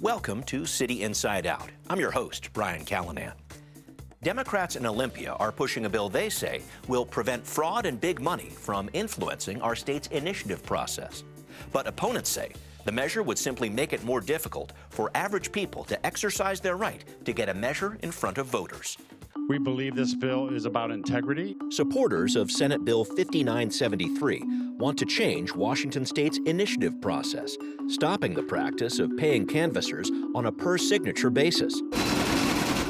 Welcome to City Inside Out. I'm your host, Brian Callanan. Democrats in Olympia are pushing a bill they say will prevent fraud and big money from influencing our state's initiative process. But opponents say the measure would simply make it more difficult for average people to exercise their right to get a measure in front of voters. We believe this bill is about integrity. Supporters of Senate Bill 5973 want to change Washington State's initiative process, stopping the practice of paying canvassers on a per-signature basis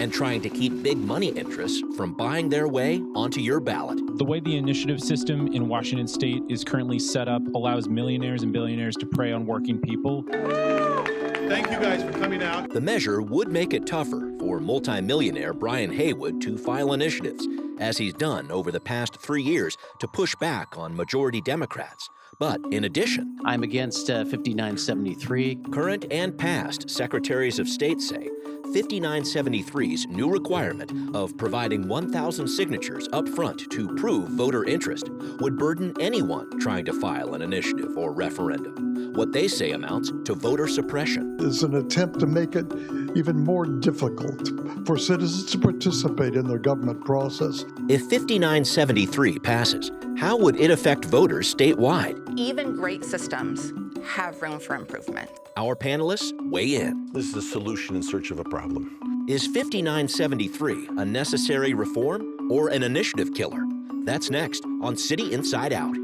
and trying to keep big money interests from buying their way onto your ballot. The way the initiative system in Washington State is currently set up allows millionaires and billionaires to prey on working people. Thank you guys for coming out. The measure would make it tougher for multimillionaire Brian Heywood to file initiatives, as he's done over the past 3 years to push back on majority Democrats. But in addition, I'm against 5973. Current and past secretaries of state say 5973's new requirement of providing 1,000 signatures up front to prove voter interest would burden anyone trying to file an initiative or referendum. What they say amounts to voter suppression. Is an attempt to make it even more difficult for citizens to participate in the government process. If 5973 passes, how would it affect voters statewide? Even great systems have room for improvement. Our panelists weigh in. This is a solution in search of a problem. Is 5973 a necessary reform or an initiative killer? That's next on City Inside Out.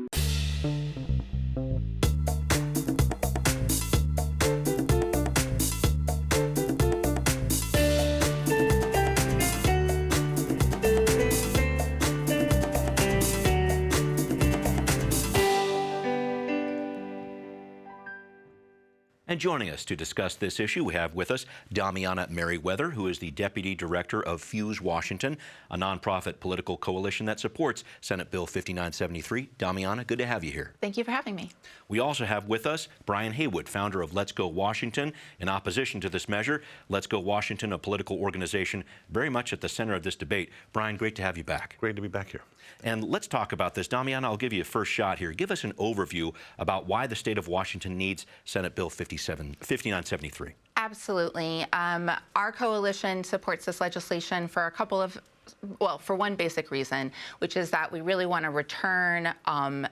And joining us to discuss this issue, we have with us Damiana Merryweather, who is the Deputy Director of Fuse Washington, a nonprofit political coalition that supports Senate Bill 5973. Damiana, good to have you here. Thank you for having me. We also have with us Brian Heywood, founder of Let's Go Washington. In opposition to this measure, Let's Go Washington, a political organization very much at the center of this debate. Brian, great to have you back. Great to be back here. And let's talk about this. Damiana, I'll give you a first shot here. Give us an overview about why the state of Washington needs Senate Bill 5973. Absolutely. Our coalition supports this legislation for for one basic reason, which is that we really want to return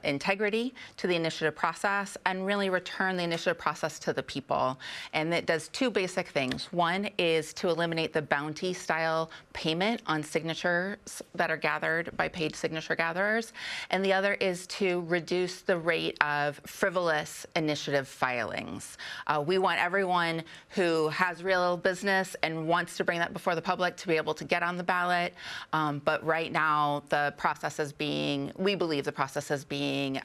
integrity to the initiative process and really return the initiative process to the people. And it does two basic things. One is to eliminate the bounty-style payment on signatures that are gathered by paid signature gatherers. And the other is to reduce the rate of frivolous initiative filings. We want everyone who has real business and wants to bring that before the public to be able to get on the ballot. But right now, we believe the process is being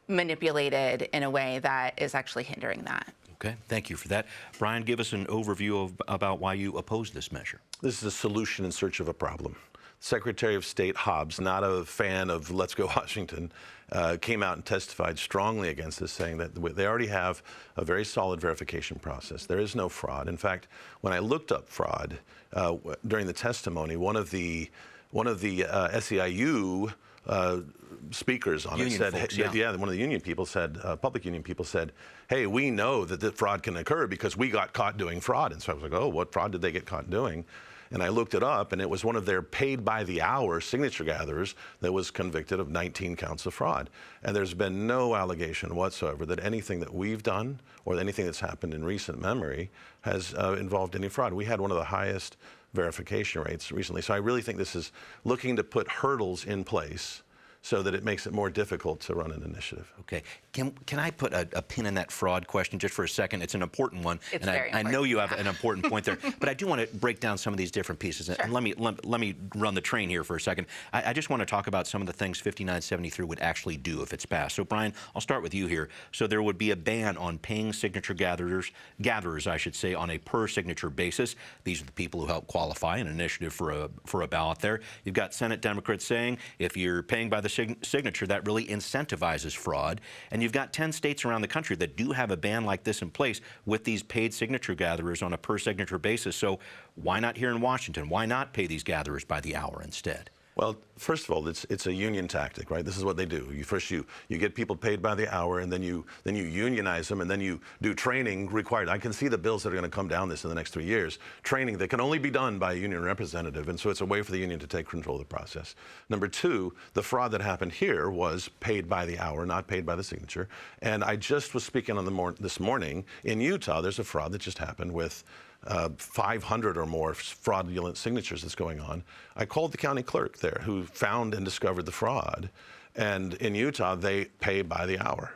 manipulated in a way that is actually hindering that. Okay, thank you for that. Brian, give us an overview about why you oppose this measure. This is a solution in search of a problem. Secretary of State Hobbs, not a fan of Let's Go Washington, came out and testified strongly against this, saying that they already have a very solid verification process. There is no fraud. In fact, when I looked up fraud during the testimony, one of the SEIU speakers on union it said, folks, one of the union people said, public union people said, hey, we know that the fraud can occur because we got caught doing fraud. And so I was like, oh, what fraud did they get caught doing? And I looked it up, and it was one of their paid-by-the-hour signature gatherers that was convicted of 19 counts of fraud. And there's been no allegation whatsoever that anything that we've done or anything that's happened in recent memory has involved any fraud. We had one of the highest verification rates recently. So I really think this is looking to put hurdles in place so that it makes it more difficult to run an initiative. Okay. Can I put a pin in that fraud question just for a second? It's an important one. It's and very I know important, you have an important point there, but I do want to break down some of these different pieces. Sure. And let me run the train here for a second. I just want to talk about some of the things 5973 would actually do if it's passed. So Brian, I'll start with you here. So there would be a ban on paying signature gatherers, I should say, on a per signature basis. These are the people who help qualify an initiative for a ballot there. You've got Senate Democrats saying if you're paying by the signature, that really incentivizes fraud. And you've got 10 states around the country that do have a ban like this in place with these paid signature gatherers on a per signature basis. So why not here in Washington? Why not pay these gatherers by the hour instead? Well, first of all, it's a union tactic, right? This is what they do. You get people paid by the hour, and then you unionize them, and then you do training required. I can see the bills that are going to come down this in the next 3 years. Training that can only be done by a union representative, and so it's a way for the union to take control of the process. Number two, the fraud that happened here was paid by the hour, not paid by the signature. And I just was speaking on this morning in Utah. There's a fraud that just happened with 500 or more fraudulent signatures that's going on. I called the county clerk there who found and discovered the fraud. And in Utah, they pay by the hour.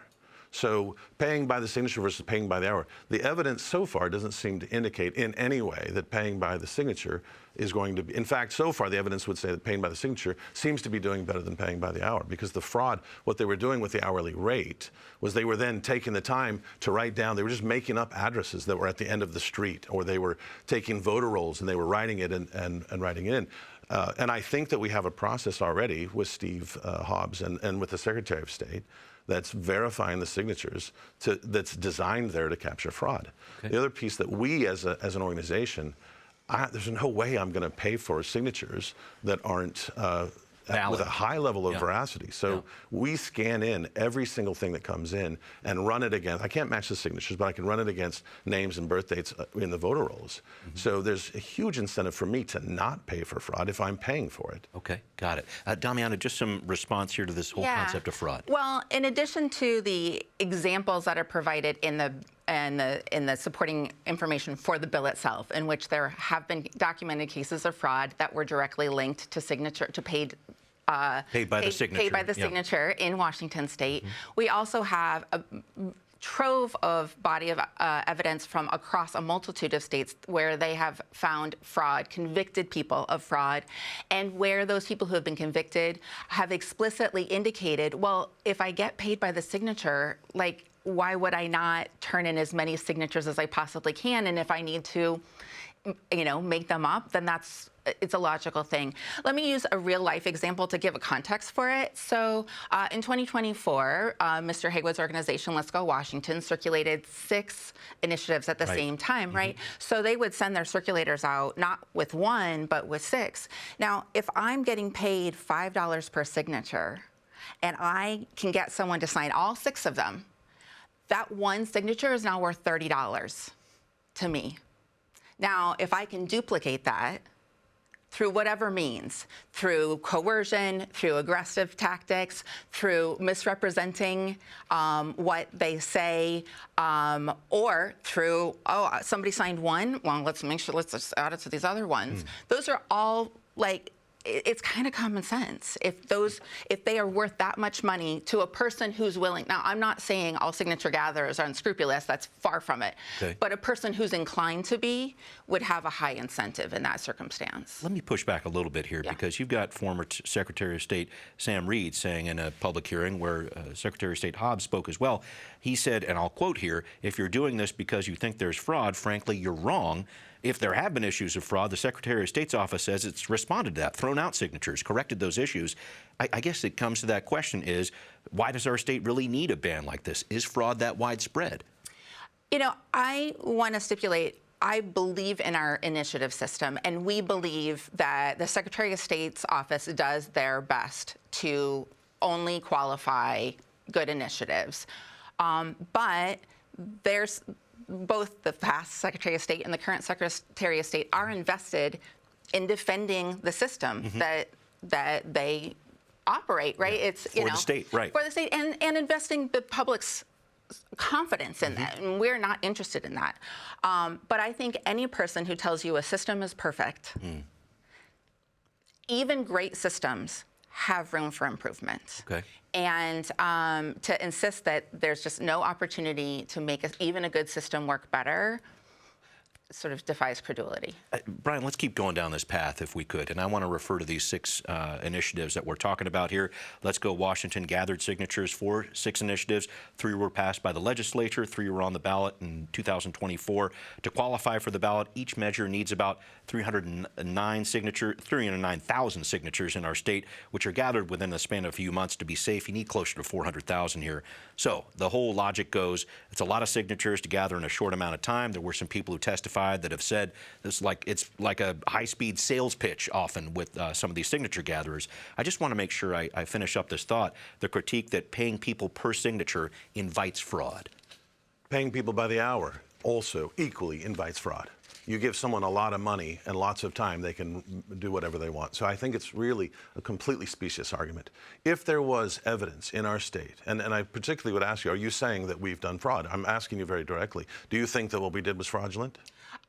So paying by the signature versus paying by the hour, the evidence so far doesn't seem to indicate in any way that paying by the signature is going to be. In fact, so far the evidence would say that paying by the signature seems to be doing better than paying by the hour, because the fraud, what they were doing with the hourly rate was they were then taking the time to write down, they were just making up addresses that were at the end of the street, or they were taking voter rolls and they were writing it and writing it in. And I think that we have a process already with Steve Hobbs and with the Secretary of State that's verifying the signatures that's designed there to capture fraud. Okay. The other piece that we as an organization, there's no way I'm going to pay for signatures that aren't with a high level of veracity. So we scan in every single thing that comes in and run it against. I can't match the signatures, but I can run it against names and birth dates in the voter rolls. So there's a huge incentive for me to not pay for fraud if I'm paying for it. Okay, got it. Damiana, just some response here to this whole concept of fraud. Well, in addition to the examples that are provided in the supporting information for the bill itself, in which there have been documented cases of fraud that were directly linked to paid by the signature in Washington State. We also have a trove of body of evidence from across a multitude of states where they have found fraud, convicted people of fraud, and where those people who have been convicted have explicitly indicated, well, if I get paid by the signature, like, why would I not turn in as many signatures as I possibly can? And if I need to, make them up, then it's a logical thing. Let me use a real life example to give a context for it. So in 2024, Mr. Heywood's organization, Let's Go Washington, circulated 6 initiatives at the same time, right? So they would send their circulators out, not with 1, but with 6. Now, if I'm getting paid $5 per signature, and I can get someone to sign all 6 of them, that one signature is now worth $30 to me. Now, if I can duplicate that through whatever means, through coercion, through aggressive tactics, through misrepresenting what they say, or through, somebody signed 1, well, let's just add it to these other ones. Those are all, like, it's kind of common sense. If they are worth that much money to a person who's willing, now I'm not saying all signature gatherers are unscrupulous, that's far from it, but a person who's inclined to be would have a high incentive in that circumstance. Let me push back a little bit here, because you've got former Secretary of State Sam Reed saying in a public hearing where Secretary of State Hobbs spoke as well, he said, and I'll quote here, "If you're doing this because you think there's fraud, frankly, you're wrong. If there have been issues of fraud, the Secretary of State's office says it's responded to that, thrown out signatures, corrected those issues." I guess it comes to that question is, why does our state really need a ban like this? Is fraud that widespread? I want to stipulate, I believe in our initiative system, and we believe that the Secretary of State's office does their best to only qualify good initiatives. But there's both the past Secretary of State and the current Secretary of State are invested in defending the system that they operate, right? It's for the state, right? For the state, and investing the public's confidence in that, and we're not interested in that. But I think any person who tells you a system is perfect, even great systems have room for improvement. Okay. And to insist that there's just no opportunity to make even a good system work better sort of defies credulity. Brian, let's keep going down this path if we could. And I want to refer to these 6 initiatives that we're talking about here. Let's Go Washington gathered signatures for 6 initiatives. 3 were passed by the legislature. 3 were on the ballot in 2024. To qualify for the ballot, each measure needs about 309,000 signatures in our state, which are gathered within the span of a few months. To be safe, you need closer to 400,000 here. So the whole logic goes, it's a lot of signatures to gather in a short amount of time. There were some people who testified testified that have said this, it's like a high-speed sales pitch often with some of these signature gatherers. I just want to make sure I finish up this thought. The critique that paying people per signature invites fraud. Paying people by the hour also equally invites fraud. You give someone a lot of money and lots of time, they can do whatever they want. So I think it's really a completely specious argument. If there was evidence in our state, and I particularly would ask you, are you saying that we've done fraud? I'm asking you very directly. Do you think that what we did was fraudulent?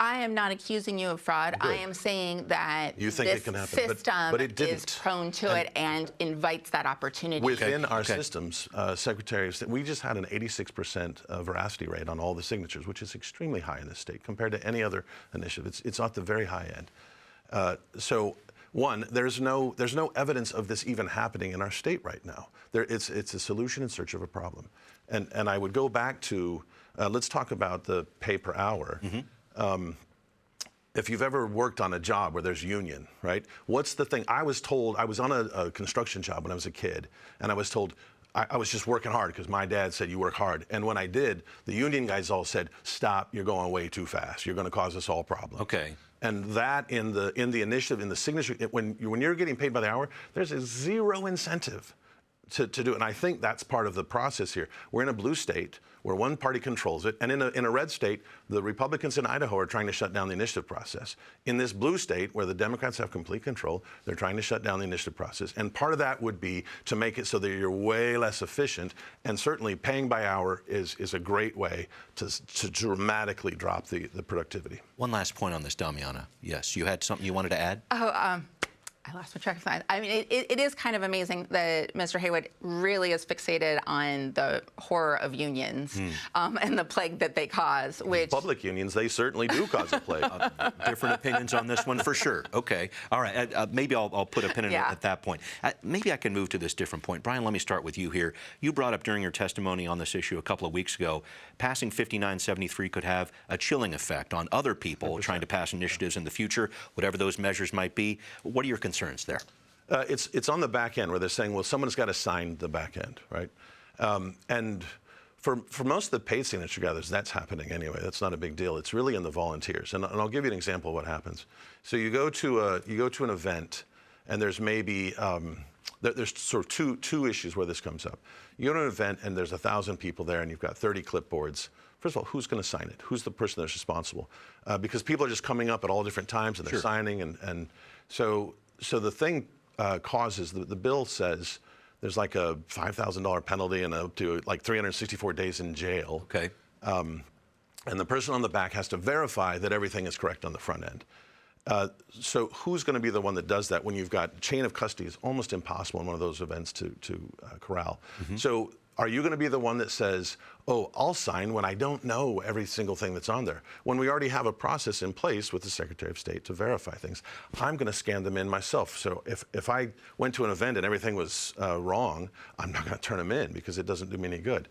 I am not accusing you of fraud. Good. I am saying that You think this it can happen, system but it didn't. is prone to it and invites that opportunity. Within our systems, Secretary of State, we just had an 86% veracity rate on all the signatures, which is extremely high in this state compared to any other initiative. It's at the very high end. So, one, there's no evidence of this even happening in our state right now. It's a solution in search of a problem. And I would go back to, let's talk about the pay per hour. If you've ever worked on a job where there's union, right? What's the thing? I was told, I was on a construction job when I was a kid, and I was told I was just working hard because my dad said you work hard. And when I did, the union guys all said, stop, you're going way too fast. You're going to cause us all problems. Okay. And that in the initiative, in the signature, when you're getting paid by the hour, there's a zero incentive to do it. And I think that's part of the process here. We're in a blue state where one party controls it, and in a red state, the Republicans in Idaho are trying to shut down the initiative process. In this blue state, where the Democrats have complete control, they're trying to shut down the initiative process. And part of that would be to make it so that you're way less efficient, and certainly paying by hour is a great way to dramatically drop the productivity. One last point on this, Damiana. Yes, you had something you wanted to add? I lost my track of thought. I mean, it is kind of amazing that Mr. Heywood really is fixated on the horror of unions and the plague that they cause, which... Public unions, they certainly do cause a plague. Different opinions on this one for sure. Okay. All right. Maybe I'll put a pin in it at that point. Maybe I can move to this different point. Brian, let me start with you here. You brought up during your testimony on this issue a couple of weeks ago, passing 5973 could have a chilling effect on other people 100%. Trying to pass initiatives in the future, whatever those measures might be. What are your concerns there? It's on the back end where they're saying, well, someone's got to sign the back end, right? And for most of the paid signature gatherers, that's happening anyway. That's not a big deal. It's really in the volunteers. And I'll give you an example of what happens. So you go to an event, and there's maybe there's sort of two issues where this comes up. You go to an event, and there's 1,000 people there, and you've got 30 clipboards. First of all, who's going to sign it? Who's the person that's responsible? Because people are just coming up at all different times, and they're signing, and so the thing causes, the bill says there's like a $5,000 penalty and up to like 364 days in jail. Okay. And the person on the back has to verify that everything is correct on the front end. So who's going to be the one that does that when you've got chain of custody? Is almost impossible in one of those events to corral. So are you going to be the one that says, oh, I'll sign when I don't know every single thing that's on there? When we already have a process in place with the Secretary of State to verify things, I'm going to scan them in myself. So if I went to an event and everything was wrong, I'm not going to turn them in because it doesn't do me any good.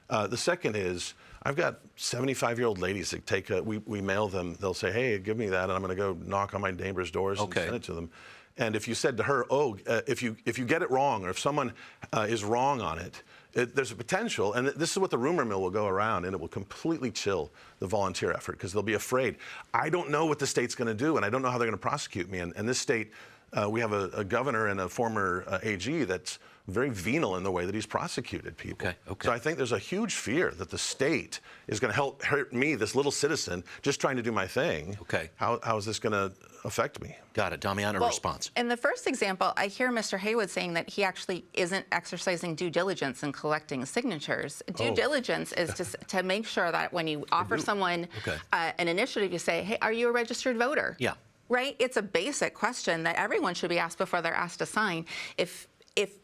The second is, I've got 75-year-old ladies that take we mail them, they'll say, hey, give me that, and I'm going to go knock on my neighbor's doors and send it to them. And if you said to her, oh, if you get it wrong, or if someone is wrong on it, there's a potential, and this is what the rumor mill will go around, and it will completely chill the volunteer effort because they'll be afraid. I don't know what the state's going to do, and I don't know how they're going to prosecute me. And this state, we have a governor and a former AG that's very venal in the way that he's prosecuted people. So I think there's a huge fear that the state is going to hurt me, this little citizen, just trying to do my thing. How is this going to affect me? Got it. Damiana, response. In the first example, I hear Mr. Heywood saying that he actually isn't exercising due diligence in collecting signatures. Due diligence is to make sure that when you offer someone an initiative, you say, hey, are you a registered voter? Yeah. Right? It's a basic question that everyone should be asked before they're asked to sign. If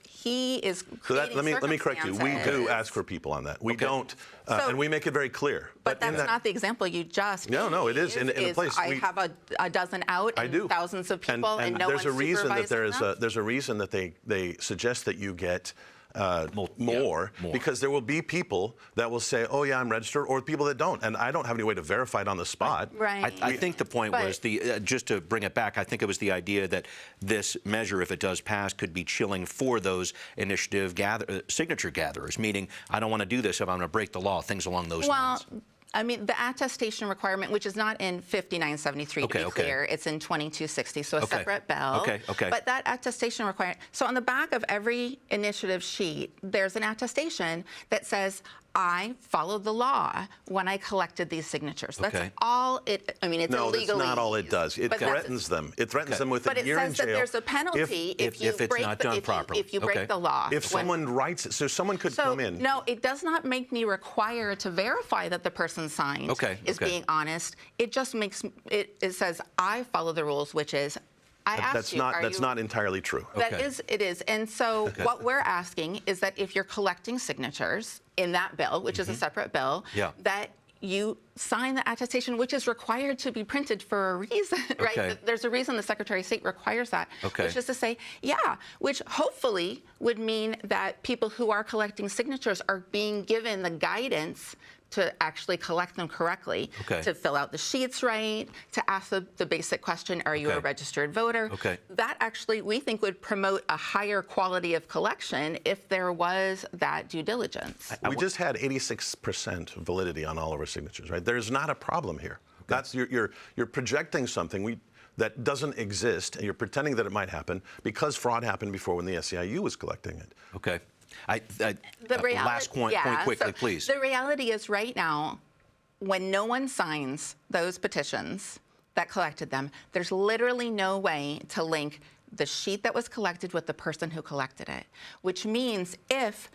he is creating let me correct you. We do ask for people on that. We don't, and we make it very clear. But that's not the example you just gave. No, it is in a place. I have a dozen out and thousands of people, and no one's supervising them. There's a reason that they suggest that you get more, because there will be people that will say, oh yeah, I'm registered, or people that don't, and I don't have any way to verify it on the spot. I think the point was just to bring it back, I think it was the idea that this measure, if it does pass, could be chilling for those initiative signature gatherers, meaning I don't want to do this if I'm going to break the law, things along those lines. I mean, the attestation requirement, which is not in 5973 to be clear, it's in 2260, so a separate bill. Okay. But that attestation requirement, so on the back of every initiative sheet, there's an attestation that says, I followed the law when I collected these signatures. That's all it, I mean, it's no, illegal. No, that's not all it does. It threatens them. It threatens them with a year in jail. But it says that there's a penalty if you it's break not done properly. if you break the law. If someone writes it, so someone could come in. No, it does not make me required to verify that the person signed is being honest. It just makes it says I follow the rules, which is I asked you. That's not entirely true. It is. And so what we're asking is that if you're collecting signatures in that bill, which is a separate bill, that you sign the attestation, which is required to be printed for a reason, right? There's a reason the Secretary of State requires that, which is to say, which hopefully would mean that people who are collecting signatures are being given the guidance to actually collect them correctly, to fill out the sheets right, to ask the basic question, are you a registered voter? That actually, we think, would promote a higher quality of collection if there was that due diligence. We just had 86% validity on all of our signatures, right? There's not a problem here. That's you're projecting something that doesn't exist, and you're pretending that it might happen because fraud happened before when the SEIU was collecting it. Last point quickly, please. The reality is right now, when no one signs those petitions that collected them, there's literally no way to link the sheet that was collected with the person who collected it, which means if,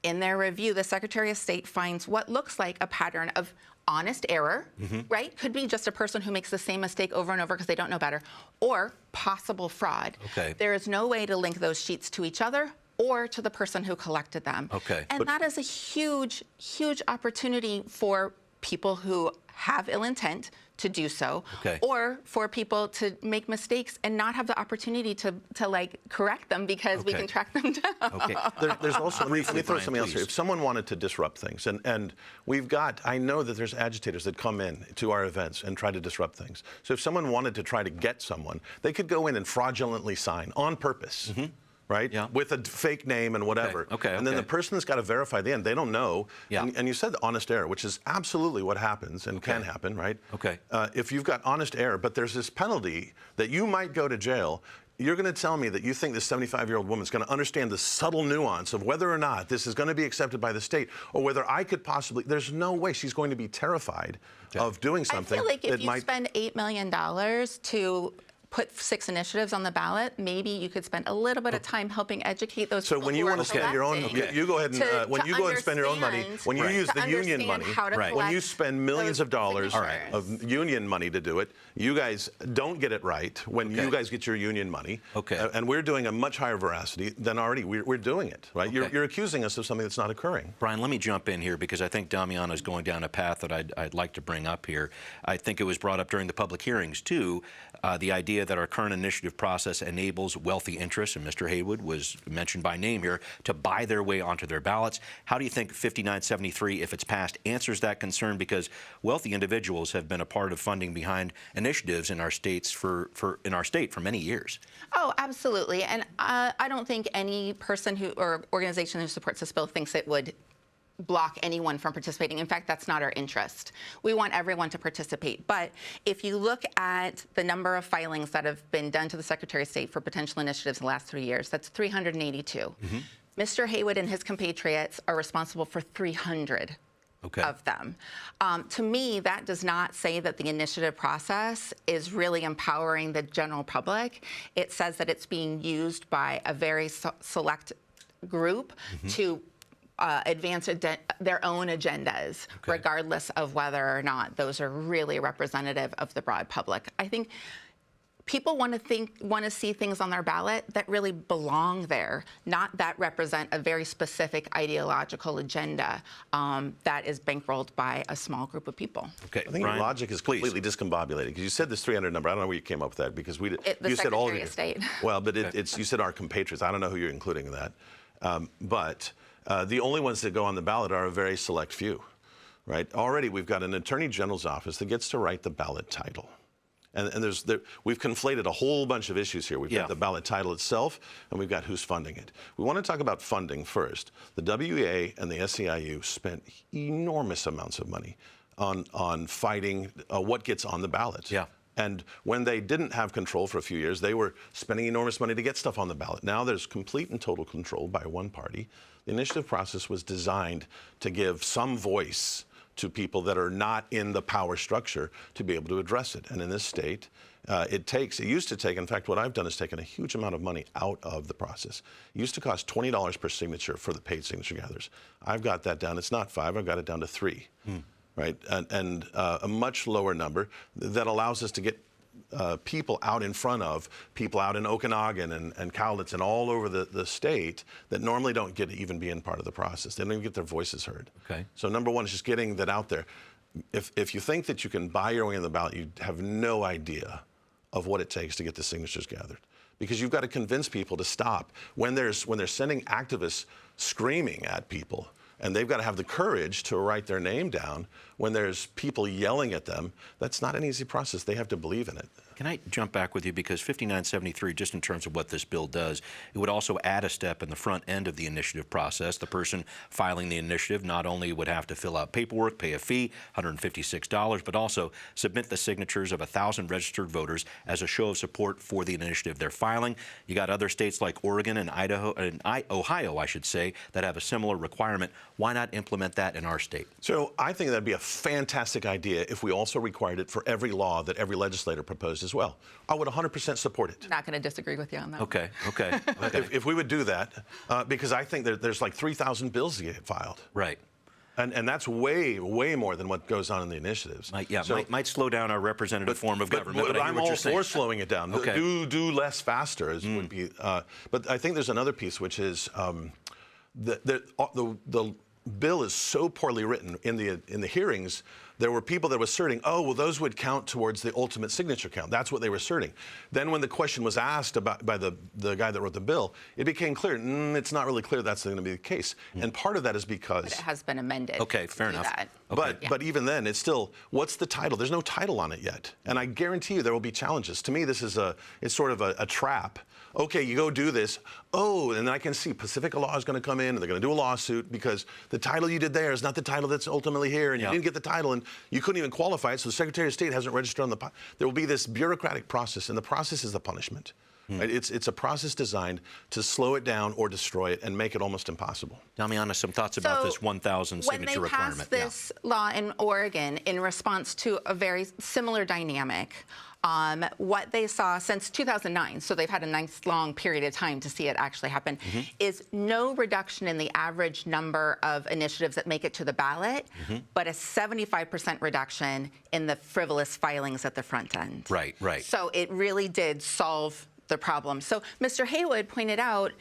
in their review, the Secretary of State finds what looks like a pattern of honest error, right? Could be just a person who makes the same mistake over and over because they don't know better, or possible fraud. There is no way to link those sheets to each other or to the person who collected them. And that is a huge, huge opportunity for people who have ill intent to do so, or for people to make mistakes and not have the opportunity to like correct them because we can track them down. There's also, let me throw something else here. If someone wanted to disrupt things, and we've got, I know that there's agitators that come in to our events and try to disrupt things. So if someone wanted to try to get someone, they could go in and fraudulently sign on purpose. Right? With a fake name and whatever. And then the person that's got to verify at the end, they don't know. And you said the honest error, which is absolutely what happens and can happen, right? If you've got honest error, but there's this penalty that you might go to jail, you're going to tell me that you think this 75-year-old woman is going to understand the subtle nuance of whether or not this is going to be accepted by the state, or whether I could possibly, there's no way she's going to be terrified of doing something. I feel like if you spend $8 million to put 6 initiatives on the ballot, maybe you could spend a little bit of time helping educate those people. So when you want to spend your own, you go ahead and when you go and spend your own money, when you use the union money, when you spend millions of dollars of union money to do it, you guys don't get it right when you guys get your union money. And we're doing a much higher veracity than already. We're doing it, right? You're accusing us of something that's not occurring. Brian, let me jump in here because I think Damiana is going down a path that I'd like to bring up here. I think it was brought up during the public hearings too, the idea that our current initiative process enables wealthy interests, and Mr. Heywood was mentioned by name here, to buy their way onto their ballots. How do you think 5973, if it's passed, answers that concern? Because wealthy individuals have been a part of funding behind initiatives in our states for many years. Oh, absolutely. And I don't think any person or organization who supports this bill thinks it would block anyone from participating. In fact, that's not our interest. We want everyone to participate. But if you look at the number of filings that have been done to the Secretary of State for potential initiatives in the last 3 years, that's 382. Mr. Heywood and his compatriots are responsible for 300 of them. To me, that does not say that the initiative process is really empowering the general public. It says that it's being used by a very select group to advance their own agendas, regardless of whether or not those are really representative of the broad public. I think people want to see things on their ballot that really belong there, not that represent a very specific ideological agenda that is bankrolled by a small group of people. I think your logic is completely discombobulated, because you said this 300 number. I don't know where you came up with that, because you said all of Secretary of State. Well, but you said our compatriots. I don't know who you're including in that, but the only ones that go on the ballot are a very select few, right? Already we've got an Attorney General's office that gets to write the ballot title. And we've conflated a whole bunch of issues here. We've got the ballot title itself, and we've got who's funding it. We want to talk about funding first. The WEA and the SEIU spent enormous amounts of money on fighting what gets on the ballot. Yeah. And when they didn't have control for a few years, they were spending enormous money to get stuff on the ballot. Now there's complete and total control by one party. The initiative process was designed to give some voice to people that are not in the power structure to be able to address it. And in this state, it used to take, in fact, what I've done is taken a huge amount of money out of the process. It used to cost $20 per signature for the paid signature gatherers. I've got that down. It's not 5, I've got it down to 3. Right, and a much lower number that allows us to get people out in front of people out in Okanagan and Cowlitz and all over the state that normally don't get to even be in part of the process. They don't even get their voices heard. Okay. So number one is just getting that out there. If you think that you can buy your way in the ballot, you have no idea of what it takes to get the signatures gathered. Because you've got to convince people to stop when they're sending activists screaming at people. And they've got to have the courage to write their name down when there's people yelling at them. That's not an easy process. They have to believe in it. Can I jump back with you? Because 5973, just in terms of what this bill does, it would also add a step in the front end of the initiative process. The person filing the initiative not only would have to fill out paperwork, pay a fee, $156, but also submit the signatures of 1,000 registered voters as a show of support for the initiative they're filing. You got other states like Oregon and Ohio, I should say, that have a similar requirement. Why not implement that in our state? So I think that'd be a fantastic idea if we also required it for every law that every legislator proposed as well. I would 100% support it. Not going to disagree with you on that. Okay. If we would do that, because I think there's like 3,000 bills to get filed. Right. And that's way more than what goes on in the initiatives. Might slow down our representative form of government. But I hear I'm what all you're saying. for slowing it down. Okay. Do less faster would be. But I think there's another piece, which is the bill is so poorly written. In the hearings, there were people that were asserting, oh, well, those would count towards the ultimate signature count. That's what they were asserting. Then when the question was asked by the guy that wrote the bill, it became clear, it's not really clear that's going to be the case. And part of that is because... But it has been amended. Okay, fair enough. That. Okay. But even then, it's still, what's the title? There's no title on it yet. And I guarantee you there will be challenges. To me, this is it's sort of a trap. Okay, you go do this. Oh, and then I can see Pacifica Law is going to come in and they're going to do a lawsuit because the title you did there is not the title that's ultimately here, and you didn't get the title, and you couldn't even qualify it, so the Secretary of State hasn't registered on the... There will be this bureaucratic process, and the process is the punishment. Right? It's a process designed to slow it down or destroy it and make it almost impossible. Damiana, some thoughts about this 1,000 signature requirement? When they passed this law in Oregon in response to a very similar dynamic, what they saw since 2009, so they've had a nice long period of time to see it actually happen, is no reduction in the average number of initiatives that make it to the ballot, but a 75% reduction in the frivolous filings at the front end. Right. So it really did solve the problem. So Mr. Heywood pointed out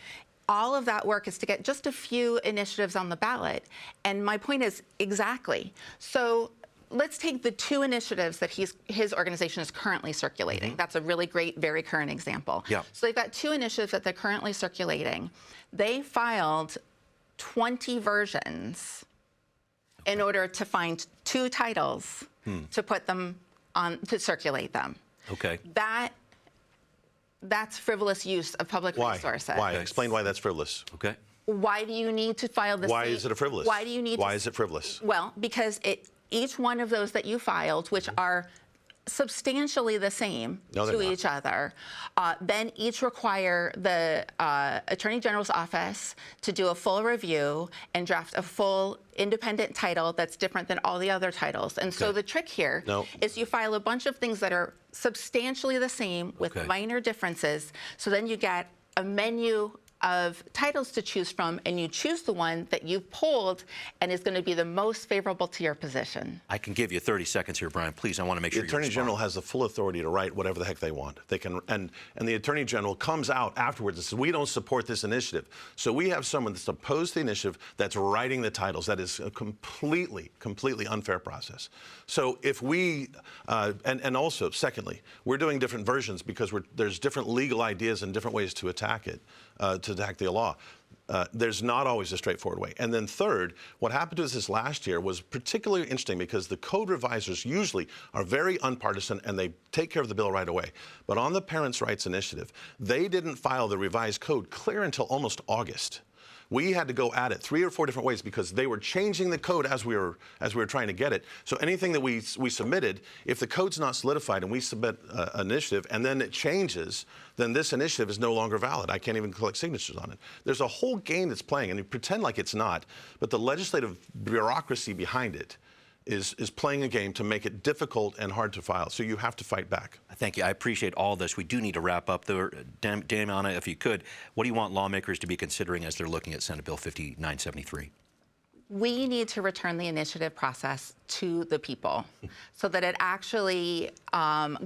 all of that work is to get just a few initiatives on the ballot. And my point is exactly. So let's take the 2 initiatives that his organization is currently circulating. That's a really great, very current example. Yeah. So they've got 2 initiatives that they're currently circulating. They filed 20 versions in order to find 2 titles to put them on, to circulate them. Okay. That's frivolous use of public resources. Why? Explain why that's frivolous. Okay. Why do you need to file this? Why is it a frivolous? Why do you need? Why is it frivolous? Well, because each one of those that you filed, which are substantially the same to each other, then each require the Attorney General's office to do a full review and draft a full independent title that's different than all the other titles. And so the trick here is you file a bunch of things that are substantially the same with minor differences. So then you get a menu of titles to choose from, and you choose the one that you've polled and is going to be the most favorable to your position. I can give you 30 seconds here, Brian. Please, I want to make sure the Attorney General has the full authority to write whatever the heck they want. They can, and the Attorney General comes out afterwards and says, we don't support this initiative. So we have someone that's opposed to the initiative that's writing the titles. That is a completely unfair process. So if we, and also, secondly, we're doing different versions because there's different legal ideas and different ways to attack it. To attack the law. There's not always a straightforward way. And then third, what happened to us this last year was particularly interesting because the code revisers usually are very unpartisan and they take care of the bill right away. But on the Parents' Rights Initiative, they didn't file the revised code clear until almost August, We had to go at it 3 or 4 different ways because they were changing the code as we were trying to get it. So anything that we submitted, if the code's not solidified and we submit an initiative and then it changes, then this initiative is no longer valid. I can't even collect signatures on it. There's a whole game that's playing, and you pretend like it's not, but the legislative bureaucracy behind it is playing a game to make it difficult and hard to file. So you have to fight back. Thank you. I appreciate all this. We do need to wrap up. Damiana, if you could, what do you want lawmakers to be considering as they're looking at Senate Bill 5973? We need to return the initiative process to the people so that it actually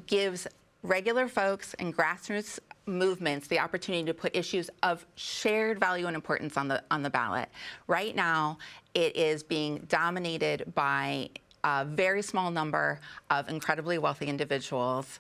gives regular folks and grassroots movements the opportunity to put issues of shared value and importance on the ballot. Right now, it is being dominated by a very small number of incredibly wealthy individuals,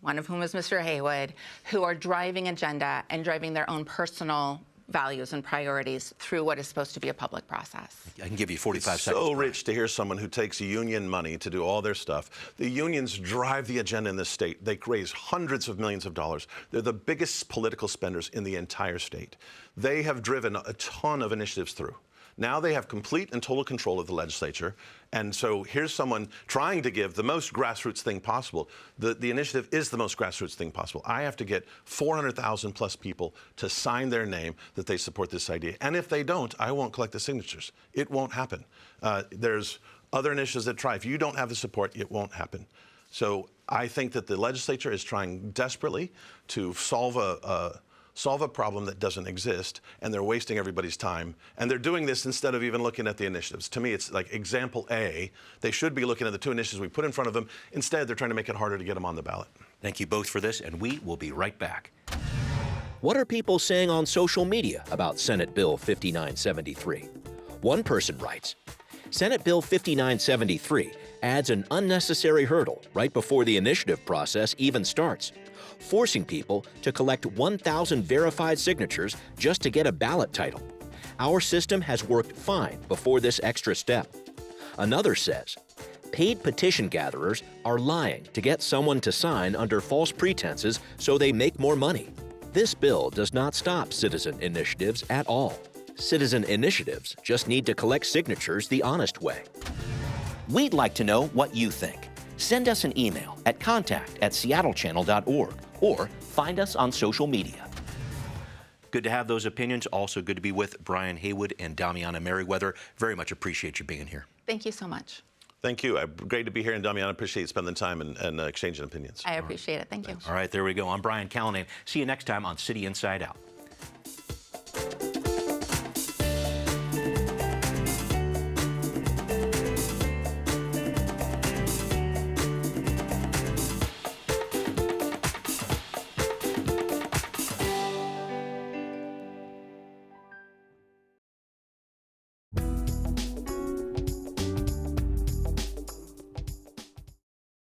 one of whom is Mr. Heywood, who are driving agenda and driving their own personal values and priorities through what is supposed to be a public process. I can give you 45 It's seconds. so rich to hear someone who takes union money to do all their stuff. The unions drive the agenda in this state. They raise hundreds of millions of dollars. They're the biggest political spenders in the entire state. They have driven a ton of initiatives through. Now they have complete and total control of the legislature. And so here's someone trying to give the most grassroots thing possible. The initiative is the most grassroots thing possible. I have to get 400,000 plus people to sign their name that they support this idea. And if they don't, I won't collect the signatures. It won't happen. There's other initiatives that try. If you don't have the support, it won't happen. So I think that the legislature is trying desperately to solve a problem that doesn't exist, and they're wasting everybody's time. And they're doing this instead of even looking at the initiatives. To me, it's like example A. They should be looking at the 2 initiatives we put in front of them. Instead, they're trying to make it harder to get them on the ballot. Thank you both for this, and we will be right back. What are people saying on social media about Senate Bill 5973? One person writes, Senate Bill 5973 adds an unnecessary hurdle right before the initiative process even starts, forcing people to collect 1,000 verified signatures just to get a ballot title. Our system has worked fine before this extra step. Another says, paid petition gatherers are lying to get someone to sign under false pretenses so they make more money. This bill does not stop citizen initiatives at all. Citizen initiatives just need to collect signatures the honest way. We'd like to know what you think. Send us an email at contact@seattlechannel.org or find us on social media. Good to have those opinions. Also good to be with Brian Heywood and Damiana Merryweather. Very much appreciate you being here. Thank you so much. Thank you. Great to be here, and Damiana, appreciate you spending time and exchanging opinions. I appreciate it. Thank you. All right, there we go. I'm Brian Callanan. See you next time on City Inside Out.